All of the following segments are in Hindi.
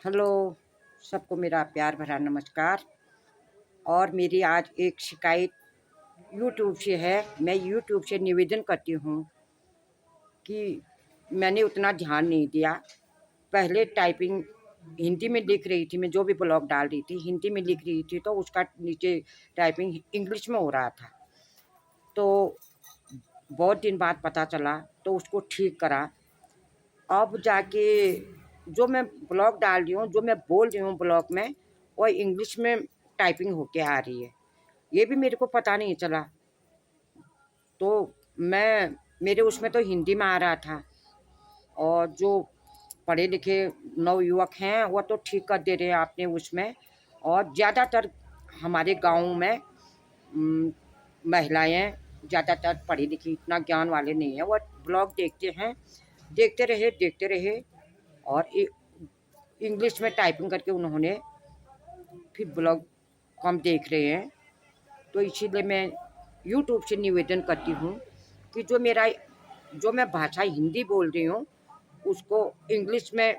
हेलो, सबको मेरा प्यार भरा नमस्कार। और मेरी आज एक शिकायत यूट्यूब से है। मैं यूट्यूब से निवेदन करती हूँ कि मैंने उतना ध्यान नहीं दिया। पहले टाइपिंग हिंदी में लिख रही थी, मैं जो भी ब्लॉग डाल रही थी हिंदी में लिख रही थी, तो उसका नीचे टाइपिंग इंग्लिश में हो रहा था। तो बहुत दिन बाद पता चला, तो उसको ठीक करा। अब जाके जो मैं ब्लॉग डाल रही हूँ, जो मैं बोल रही हूँ ब्लॉग में, वो इंग्लिश में टाइपिंग होके आ रही है। ये भी मेरे को पता नहीं चला। तो मैं मेरे उसमें तो हिंदी में आ रहा था, और जो पढ़े लिखे नवयुवक हैं वो तो ठीक कर दे रहे हैं आपने उसमें। और ज़्यादातर हमारे गाँव में महिलाएं ज़्यादातर पढ़ी लिखी इतना ज्ञान वाले नहीं हैं। वो ब्लॉग देखते हैं, देखते रहे और इंग्लिश में टाइपिंग करके उन्होंने फिर ब्लॉग कम देख रहे हैं। तो इसीलिए मैं यूट्यूब से निवेदन करती हूँ कि जो मैं भाषा हिंदी बोल रही हूँ, उसको इंग्लिश में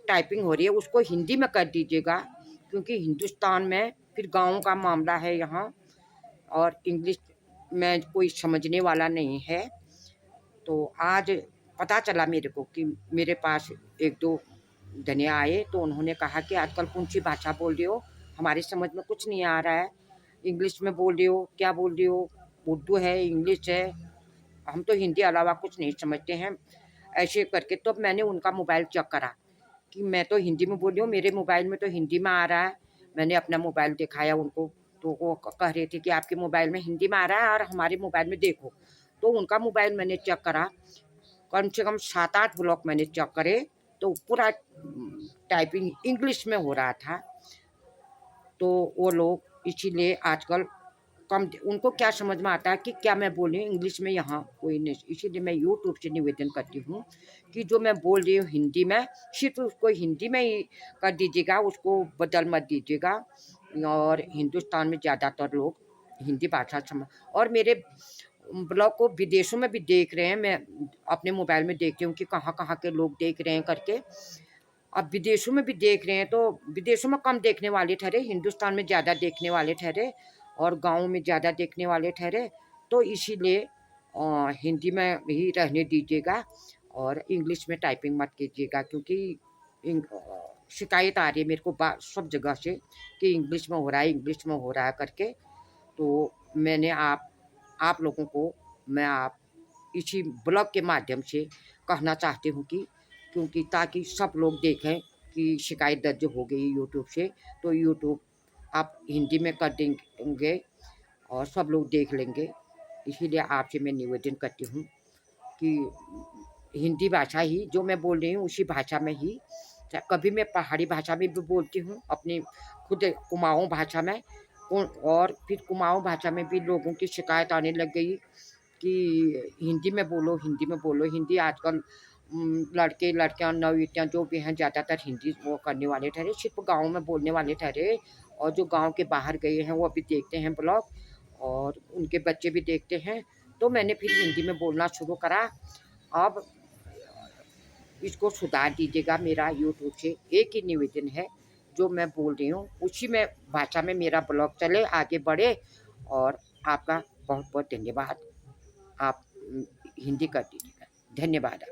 टाइपिंग हो रही है, उसको हिंदी में कर दीजिएगा। क्योंकि हिंदुस्तान में फिर गाँव का मामला है यहाँ, और इंग्लिश में कोई समझने वाला नहीं है। तो आज पता चला मेरे को कि मेरे पास एक दो धनिया आए, तो उन्होंने कहा कि आजकल कौन सी भाषा बोल रही हो, हमारी समझ में कुछ नहीं आ रहा है। इंग्लिश में बोल रही हो, क्या बोल रही हो, उर्दू है, इंग्लिश है, हम तो हिंदी अलावा कुछ नहीं समझते हैं, ऐसे करके। तो मैंने उनका मोबाइल चेक करा कि मैं तो हिंदी में बोल रही हूँ, मेरे मोबाइल में तो हिंदी में आ रहा है। मैंने अपना मोबाइल दिखाया उनको, तो वो कह रहे थे कि आपके मोबाइल में हिंदी में आ रहा है और हमारे मोबाइल में देखो। तो उनका मोबाइल मैंने चेक करा, कम से कम 7-8 ब्लॉक मैंने चेक करे, तो पूरा टाइपिंग इंग्लिश में हो रहा था। तो वो लोग इसीलिए आजकल कम, उनको क्या समझ में आता है कि क्या मैं बोल रही हूँ इंग्लिश में, यहाँ कोई नहीं। इसीलिए मैं यूट्यूब से निवेदन करती हूँ कि जो मैं बोल रही हूँ हिंदी में, सिर्फ उसको हिंदी में ही कर दीजिएगा, उसको बदल मत दीजिएगा। और हिंदुस्तान में ज़्यादातर लोग हिंदी भाषा समझ, और मेरे ब्लॉग को विदेशों में भी देख रहे हैं। मैं अपने मोबाइल में देखती हूँ कि कहाँ कहाँ के लोग देख रहे हैं करके। अब विदेशों में भी देख रहे हैं, तो विदेशों में कम देखने वाले ठहरे, हिंदुस्तान में ज़्यादा देखने वाले ठहरे, और गाँव में ज़्यादा देखने वाले ठहरे। तो इसीलिए हिंदी में ही रहने दीजिएगा, और इंग्लिश में टाइपिंग मत कीजिएगा। क्योंकि शिकायत आ रही है मेरे को सब जगह से कि इंग्लिश में हो रहा है, इंग्लिश में हो रहा है करके। तो मैंने आप लोगों को मैं आप इसी ब्लॉग के माध्यम से कहना चाहती हूँ कि, क्योंकि ताकि सब लोग देखें कि शिकायत दर्ज हो गई यूट्यूब से, तो यूट्यूब आप हिंदी में कर देंगे और सब लोग देख लेंगे। इसीलिए आपसे मैं निवेदन करती हूँ कि हिंदी भाषा ही जो मैं बोल रही हूँ उसी भाषा में ही, कभी मैं पहाड़ी भाषा में भी बोलती हूँ अपनी खुद कुमाऊँ भाषा में। और फिर कुमाऊँ भाषा में भी लोगों की शिकायत आने लग गई कि हिंदी में बोलो, हिंदी में बोलो। हिंदी आजकल लड़के लड़कियां नवयुवतियाँ जो भी हैं ज़्यादातर हिंदी वो करने वाले ठहरे, सिर्फ गाँव में बोलने वाले ठहरे। और जो गाँव के बाहर गए हैं वो अभी देखते हैं ब्लॉग, और उनके बच्चे भी देखते हैं। तो मैंने फिर हिंदी में बोलना शुरू करा। अब इसको सुधार दीजिएगा। मेरा यूट्यूब से एक ही निवेदन है, जो मैं बोल रही हूँ उसी में भाषा में मेरा ब्लॉग चले, आगे बढ़े। और आपका बहुत बहुत धन्यवाद। आप हिंदी कर दीजिएगा। धन्यवाद।